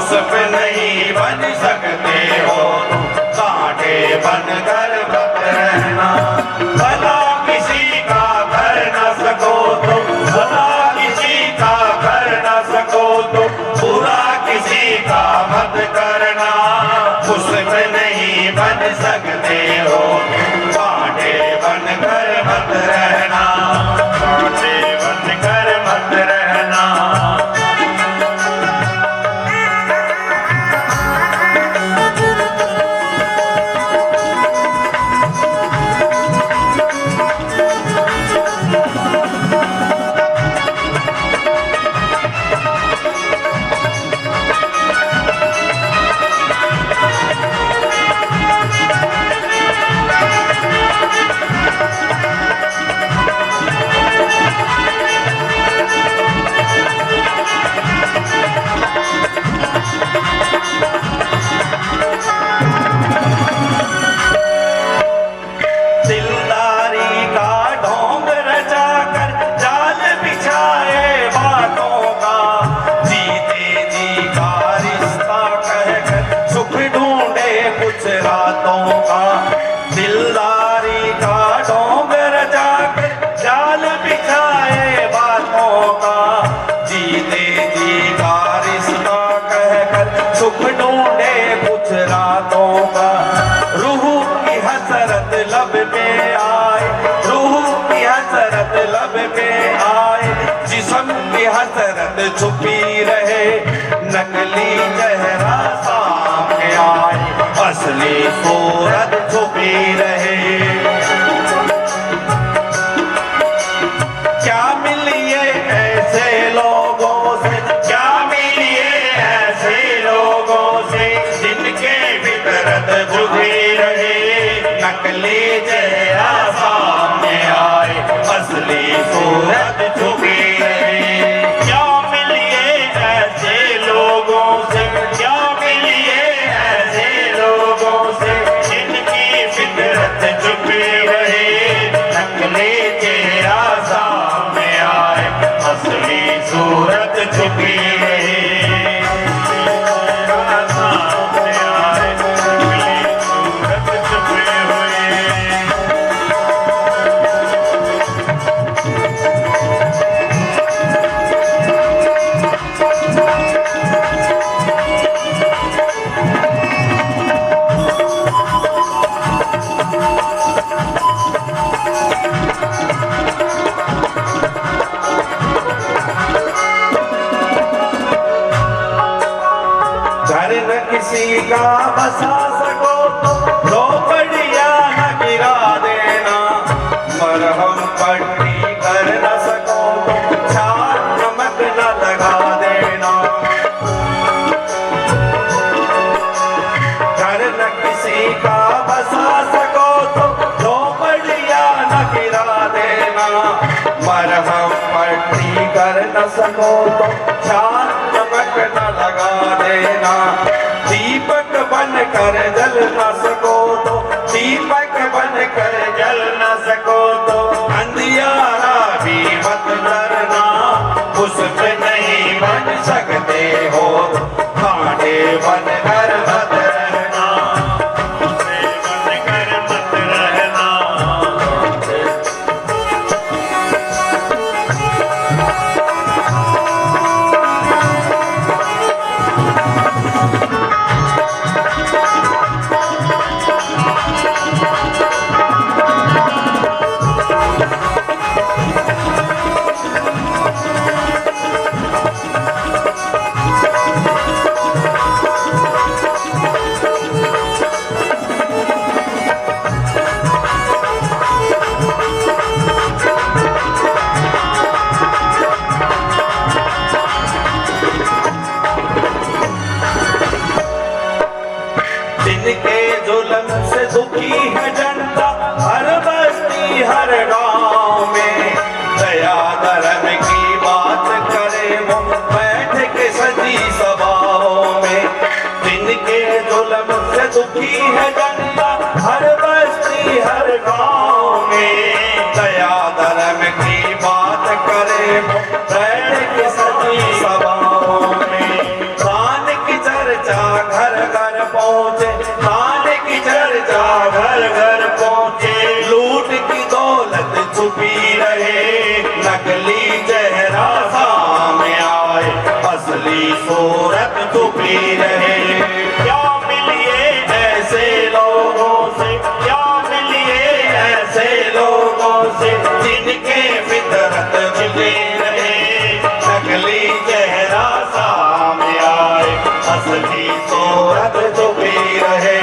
पुष्प नहीं बन सकते हो तुम, कांटे बनकर मत रहना। भला किसी का कर न सको तो, भला किसी का कर न सको तो, बुरा किसी का मत करना। पुष्प नहीं बन सकते हो, कांटे बनकर मत रहना, कांटे बनकर मत रहना। सुख ढूंढे कुछ रातों का, रूह की हसरत लब पे आए, रूह की हसरत लब पे आए, जिस्म की हसरत छुपी रहे, नकली चेहरा सामने आए, असली सूरत छुपी रहे। क्या मिलिए ऐसे लोगों से, क्या मिलिए ऐसे लोगों से, जिनके फितरत बुझी रहे, नकली चेहरा सामने आए, असली सूरत छुपी रहे। क्या मिलिए ऐसे लोगों से, क्या मिलिए ऐसे लोगों से, जिनकी फितरत छुपी रहे, नकली चेहरा सामने आए, असली सूरत छुपी रहे। सामने आए, असली सूरत छुपी हुई। घर न किसी का बसा सको तो झोपड़ियां न गिरा देना, मरहम पट्टी कर न सको तो छार नमक न लगा देना। घर न किसी का बसा सको तो झोपड़ियां न गिरा देना, मरहम पट्टी कर न सको तो छार नमक न लगा देना। दीपक बन कर जल न सको तो, दीपक बन कर जल न सको तो, अंधियारा भी मत डरना। पुष्प नहीं बन सकते हो, कांटे बन कर मत रहना, बन कर मत रहना। जिनके जुल्म से दुखी है जनता, हर बस्ती हर गांव में, दया धर्म की बात करे वो बैठ के सजी सभाओं में। जिनके जुल्म से दुखी है जनता, हर बस्ती हर गांव में, दया धर्म की बात करे वो बैठ के सजी सभाओं में। कान की छुपी रहे। क्या मिलिए ऐसे लोगों से, क्या मिलिए ऐसे लोगों से जिनके फितरत मिले रहे। नकली चेहरा सामने आए, असली सूरत छुपी रहे।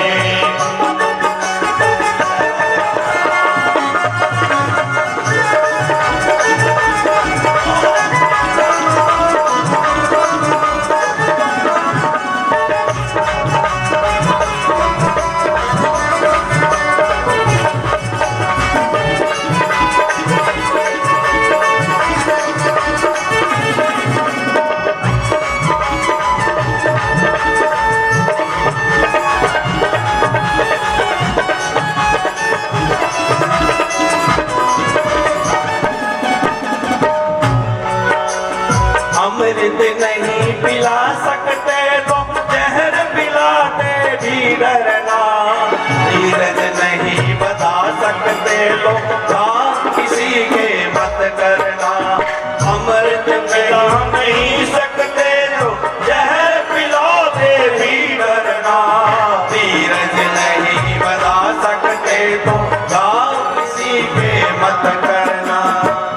अमृत नहीं पिला सकते तो जहर पिलाते भी डरना। धीरज नहीं बता सकते तो काम किसी के मत करना। अमृत पिला नहीं सकते तो जहर पिलाते भी डरना। धीरज नहीं बता सकते तो काम किसी के मत करना।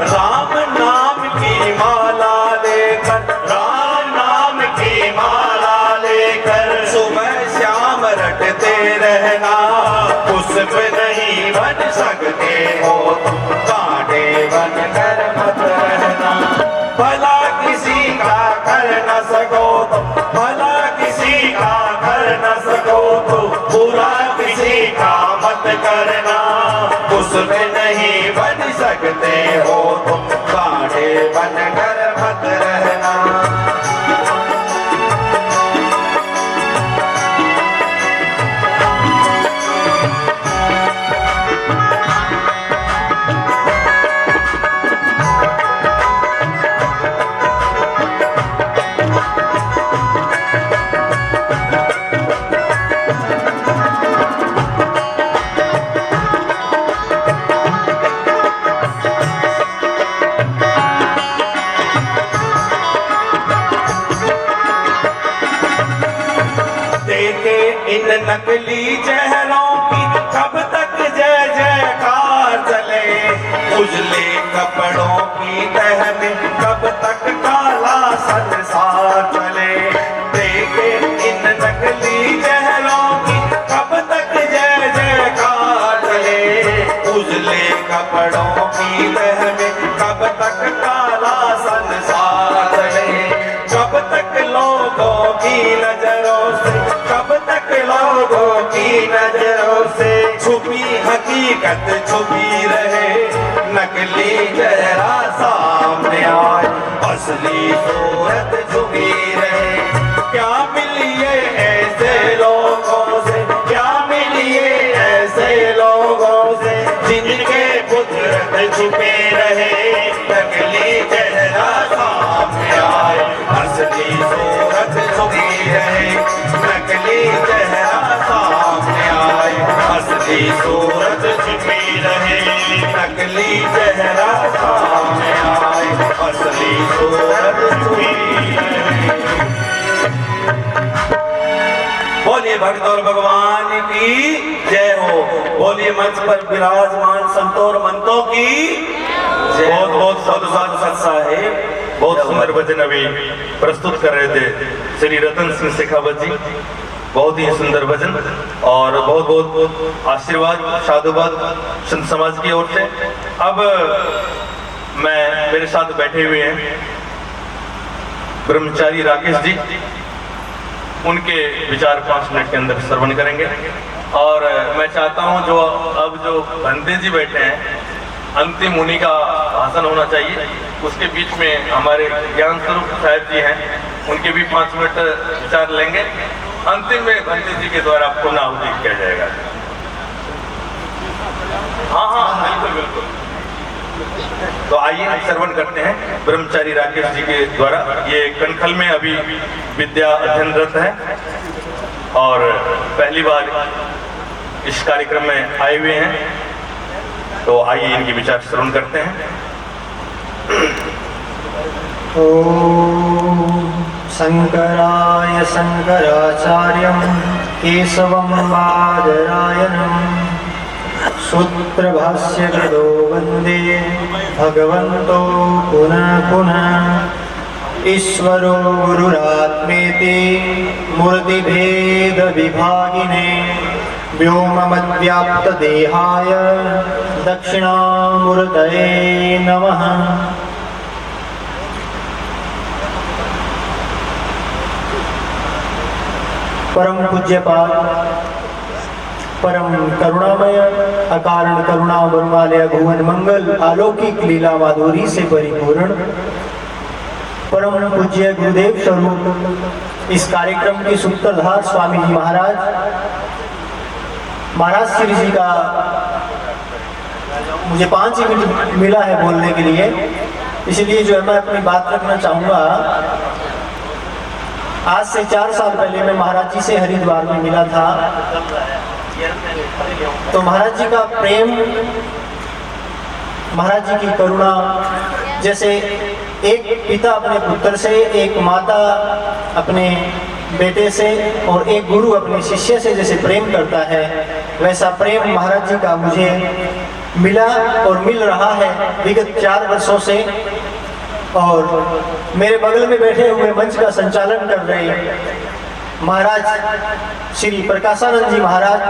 राम नाम की माला लेकर, राम नाम की माला लेकर सुबह शाम रटते रहना। उस पे नहीं बन सकते हो तुम, कांटे बन कर मत रहना। भला किसी का कर न सको तो, भला किसी का कर न सको तो बुरा किसी का मत करना। उस पे नहीं बन सकते हो तुम, कांटे बन कर मत रहना। देखे इन नकली चेहरों की कब तक जय जयकार चले। उजले कपड़ों की तह में कब तक काला संसार चले। देखे इन नकली चेहरों की कब तक जय जयकार चले। उजले कपड़ों की तह में कब तक काला संसार चले। कब तक लोगों की नजरों से, कब तक लोगों की नजरों से छुपी हकीकत छुपी रहे। नकली चेहरा सामने आए, असली सूरत छुपी रहे। क्या मिलिए ऐसे लोगों से, क्या मिलिए ऐसे लोगों से जिनके कुदरत छुपे रहे। नकली चेहरा सामने आए, असली सूरत छुपी रहे। नकली चेहरा सामने आए, असली सूरत छुपी रहे। नकली चेहरा सामने आए, असली सूरत छुपी रहे। बोलिए भक्त और भगवान की जय हो। बोलिए मंच पर विराजमान संतों और मंतों की बहुत बहुत साधु संत साहेब बहुत सुंदर भजन अभी प्रस्तुत कर रहे थे श्री रतन सिंह शेखावत जी। बहुत ही सुंदर भजन और बहुत बहुत आशीर्वाद साधुवाद संत समाज की ओर से। अब मैं मेरे साथ बैठे हुए हैं ब्रह्मचारी राकेश जी, उनके विचार 5 मिनट के अंदर श्रवण करेंगे। और मैं चाहता हूं जो भंते जी बैठे हैं, अंतिम मुनि का भाषण होना चाहिए। उसके बीच में हमारे ज्ञान स्वरूप साहब जी हैं, उनके भी 5 मिनट विचार लेंगे। अंतिम में भंते जी के द्वारा पूर्णाहुति किया जाएगा। हाँ बिल्कुल बिल्कुल। तो आइए श्रवण करते हैं ब्रह्मचारी राकेश जी के द्वारा। ये कनखल में अभी विद्या अध्ययनरत है और पहली बार इस कार्यक्रम में आए हुए हैं। तो आइए इनके विचार श्रवण करते हैं। शंकराय शंकराचार्यं केशवं बादरायणं सूत्रभाष्यकृतो वन्दे भगवन्तो पुनः पुनः। ईश्वरो गुरुरात्मेति मूर्तिभेदविभागिने व्योमवद्व्याप्तदेहाय दक्षिणामूर्तये नमः। परम पूज्यपाद परम करुणामय अकारण करुणा वर्मालय भुवन मंगल अलौकिक लीला माधुरी से परिपूर्ण परम पूज्य गुरुदेव स्वरूप इस कार्यक्रम के सूत्रधार स्वामी जी महाराज श्री जी का मुझे 5 मिनट मिला है बोलने के लिए, इसलिए जो है मैं अपनी बात रखना चाहूँगा। आज से 4 साल पहले मैं महाराज जी से हरिद्वार में मिला था, तो महाराज जी का प्रेम, महाराज जी की करुणा, जैसे एक पिता अपने पुत्र से, एक माता अपने बेटे से और एक गुरु अपने शिष्य से जैसे प्रेम करता है, वैसा प्रेम महाराज जी का मुझे मिला और मिल रहा है विगत 4 वर्षों से। और मेरे बगल में बैठे हुए मंच का संचालन कर रहे महाराज श्री प्रकाशानंद जी महाराज,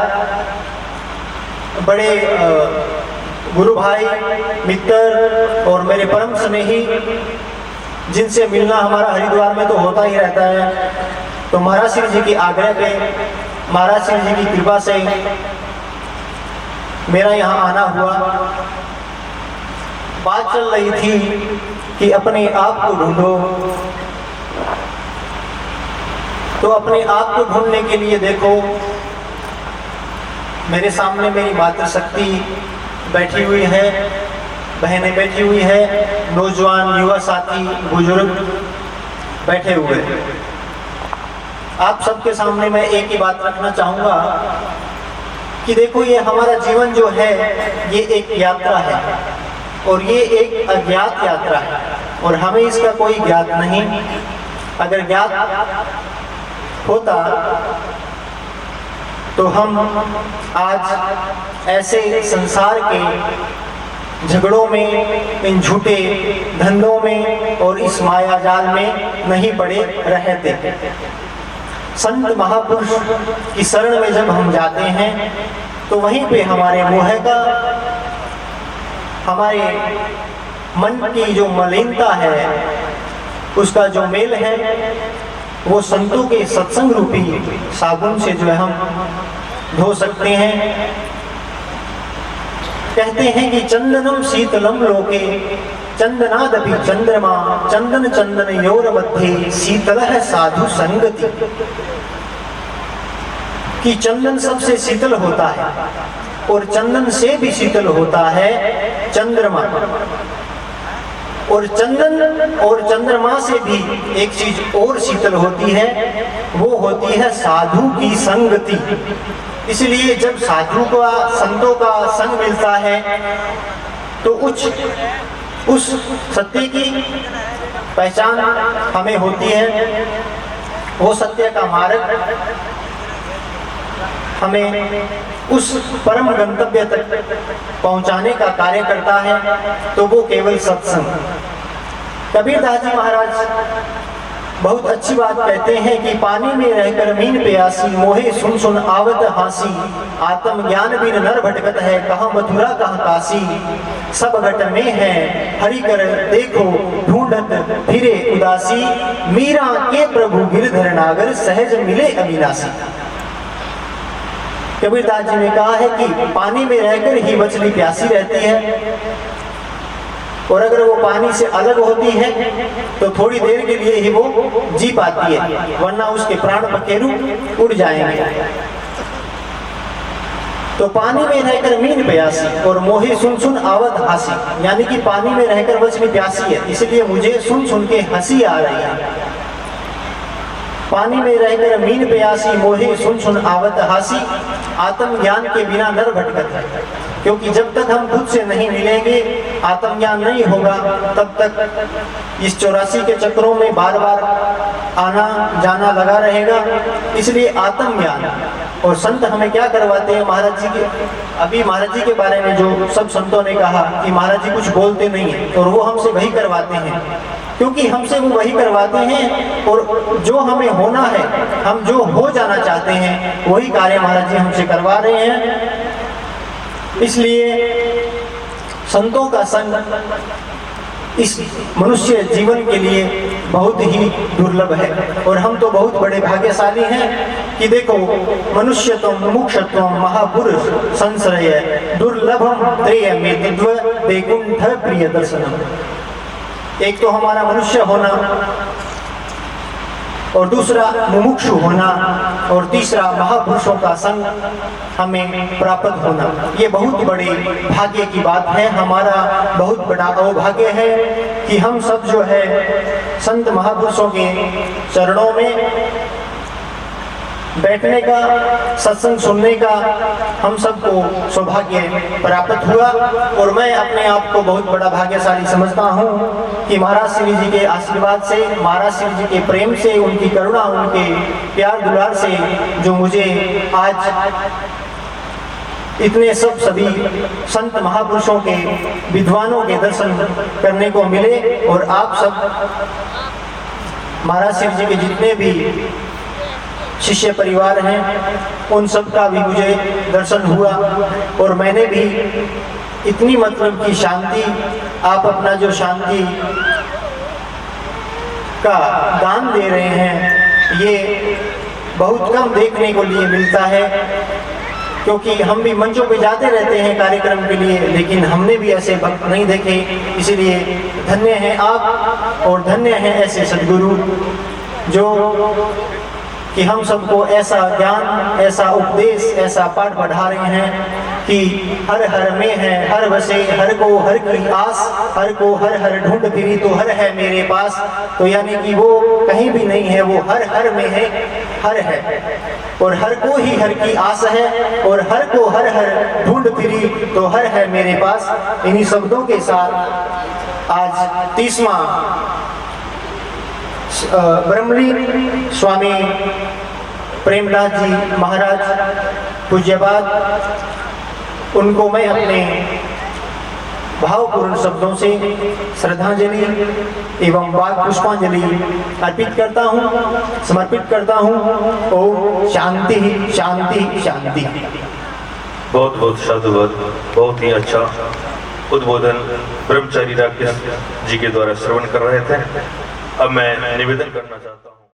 बड़े गुरु भाई मित्र और मेरे परम स्नेही, जिनसे मिलना हमारा हरिद्वार में तो होता ही रहता है। तो महाराज श्री जी की आग्रह पे, महाराज श्री जी की कृपा से मेरा यहाँ आना हुआ। बात चल रही थी कि अपने आप को ढूंढो, तो अपने आप को ढूंढने के लिए देखो, मेरे सामने मेरी मातृशक्ति बैठी हुई है, बहनें बैठी हुई है, नौजवान युवा साथी बुजुर्ग बैठे हुए हैं। आप सबके सामने मैं एक ही बात रखना चाहूँगा कि देखो, ये हमारा जीवन जो है ये एक यात्रा है और ये एक अज्ञात यात्रा है और हमें इसका कोई ज्ञात नहीं। अगर ज्ञात होता तो हम आज ऐसे संसार के झगड़ों में, इन झूठे धंधों में और इस माया जाल में नहीं पड़े रहते। संत महापुरुष की शरण में जब हम जाते हैं तो वहीं पे हमारे मोह का, हमारे मन की जो मलिनता है, उसका जो मेल है, वो संतों के सत्संग रूपी साबुन से जो है हम धो सकते हैं। कहते हैं कि चंदनम शीतलम लोके चंदनादपि चंद्रमा चंदन चंदन योर मध्य शीतल है साधु संगति। कि चंदन सबसे शीतल होता है और चंदन से भी शीतल होता है चंद्रमा, और चंदन और चंद्रमा से भी एक चीज और शीतल होती है, वो होती है साधु की संगति। इसलिए जब साधु का, संतों का संग मिलता है तो उस सत्य की पहचान हमें होती है। वो सत्य का मार्ग हमें उस परम गंतव्य तक पहुंचाने का कार्य करता है, तो वो केवल सत्संग। कबीरदास जी महाराज बहुत अच्छी बात कहते हैं कि पानी में रहकर मीन प्यासी, मोहे सुन सुन आवत हासी, आत्म ज्ञान बिन नर भटकत है, कहाँ मथुरा कहाँ काशी, सब घट में है हरि कर देखो ढूंढत फिरे उदासी, मीरा के प्रभु गिरधर नागर सहज मिले अविनाशी। कबीरदास जी ने कहा है कि पानी में रहकर ही मछली प्यासी रहती है, और अगर वो पानी से अलग होती है तो थोड़ी देर के लिए ही वो जी पाती है, वरना उसके प्राण पखेरु उड़ जाएंगे। तो पानी में रहकर मीन प्यासी और मोहे सुन सुन आवत हंसी, यानी कि पानी में रहकर मछली प्यासी है, इसलिए मुझे सुन सुन के हंसी आ रही है। पानी में रहकर मीन प्यासी, मोहे सुन सुन आवत हासी, आत्म ज्ञान के बिना नर भटकत है। क्योंकि जब तक हम खुद से नहीं मिलेंगे आत्मज्ञान नहीं होगा तब तक इस 84 के चक्रों में बार बार आना जाना लगा रहेगा। इसलिए आत्मज्ञान, और संत हमें क्या करवाते हैं, महाराज जी के, अभी महाराज जी के बारे में जो सब संतों ने कहा कि महाराज जी कुछ बोलते नहीं हैं, और वो हमसे वही करवाते हैं, क्योंकि हमसे वो वही करवाते हैं, और जो हमें होना है, हम जो हो जाना चाहते हैं वही कार्य महाराज जी हमसे करवा रहे हैं। इसलिए संतों का संग इस मनुष्य जीवन के लिए बहुत ही दुर्लभ है, और हम तो बहुत बड़े भाग्यशाली हैं कि देखो, मनुष्यत्वम मुमुक्षुत्वम महापुरुष संश्रय दुर्लभम त्रेय में दिव्य वैकुंठ प्रिय दर्शनम। एक तो हमारा मनुष्य होना, और दूसरा मुमुक्षु होना, और तीसरा महापुरुषों का संग हमें प्राप्त होना। ये बहुत बड़ी भाग्य की बात है, हमारा बहुत बड़ा अभाग्य है कि हम सब जो है संत महापुरुषों के चरणों में बैठने का, सत्संग सुनने का हम सबको सौभाग्य प्राप्त हुआ। और मैं अपने आप को बहुत बड़ा भाग्यशाली समझता हूँ कि महाराज श्री जी के आशीर्वाद से, महाराज श्री जी के प्रेम से, उनकी करुणा, उनके प्यार दुलार से जो मुझे आज इतने सभी संत महापुरुषों के, विद्वानों के दर्शन करने को मिले, और आप सब महाराज श्री जी के जितने भी शिष्य परिवार हैं उन सब का भी मुझे दर्शन हुआ, और मैंने भी इतनी मतलब की शांति, आप अपना जो शांति का दान दे रहे हैं, ये बहुत कम देखने को लिए मिलता है, क्योंकि हम भी मंचों पे जाते रहते हैं कार्यक्रम के लिए, लेकिन हमने भी ऐसे वक्त नहीं देखे। इसलिए धन्य हैं आप, और धन्य हैं ऐसे सद्गुरु जो कि हम सबको ऐसा ज्ञान, ऐसा उपदेश, ऐसा पाठ पढ़ा रहे हैं कि हर हर में है हर बसे, हर को हर की आस, हर को हर हर ढूंढ फिरी तो हर है मेरे पास। तो यानी कि वो कहीं भी नहीं है, वो हर हर में है, हर है, और हर को ही हर की आस है, और हर को हर हर ढूंढ फिरी तो हर है मेरे पास। इन्हीं शब्दों के साथ आज 30वां ब्रह्मलीन स्वामी प्रेमदास जी महाराज पूज्यपाद, उनको मैं अपने भावपूर्ण शब्दों से श्रद्धांजलि एवं वाक पुष्पांजलि अर्पित करता हूँ, समर्पित करता हूँ। ओम शांति शांति शांति। बहुत बहुत साधुवाद, बहुत ही अच्छा उद्बोधन ब्रह्मचारी राकेश जी के द्वारा श्रवण कर रहे थे। अब मैं निवेदन करना चाहता हूँ।